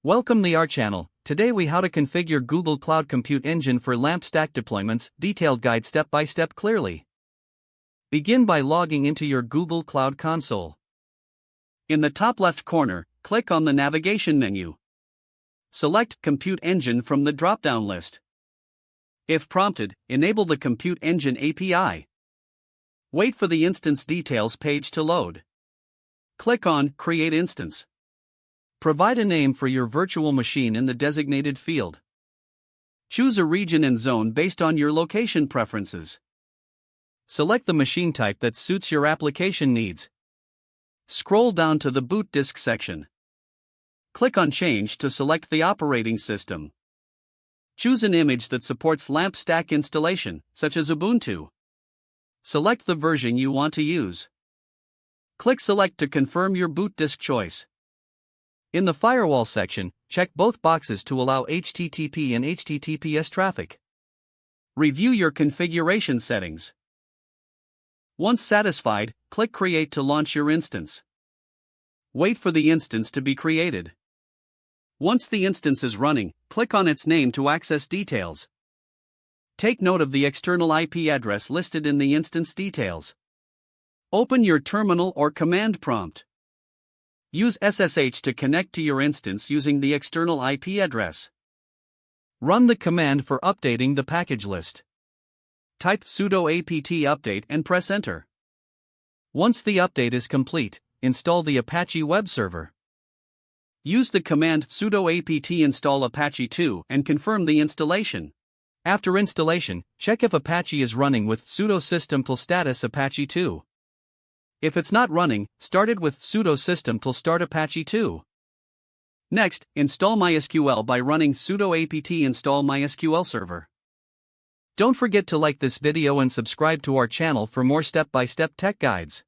Welcome to our channel. Today we how to configure Google Cloud Compute Engine for LAMP stack deployments, detailed guide step by step clearly. Begin by logging into your Google Cloud Console. In the top left corner, click on the navigation menu. Select Compute Engine from the drop-down list. If prompted, enable the Compute Engine API. Wait for the instance details page to load. Click on Create Instance. Provide a name for your virtual machine in the designated field. Choose a region and zone based on your location preferences. Select the machine type that suits your application needs. Scroll down to the boot disk section. Click on Change to select the operating system. Choose an image that supports LAMP stack installation, such as Ubuntu. Select the version you want to use. Click Select to confirm your boot disk choice. In the firewall section, check both boxes to allow HTTP and HTTPS traffic. Review your configuration settings. Once satisfied, click Create to launch your instance. Wait for the instance to be created. Once the instance is running, click on its name to access details. Take note of the external IP address listed in the instance details. Open your terminal or command prompt. Use SSH to connect to your instance using the external IP address. Run the command for updating the package list. Type sudo apt update and press enter. Once the update is complete, install the Apache web server. Use the command sudo apt install Apache 2 and confirm the installation. After installation, check if Apache is running with sudo system status Apache 2. If it's not running, start it with sudo system start Apache 2. Next, install MySQL by running sudo apt install MySQL server. Don't forget to like this video and subscribe to our channel for more step-by-step tech guides.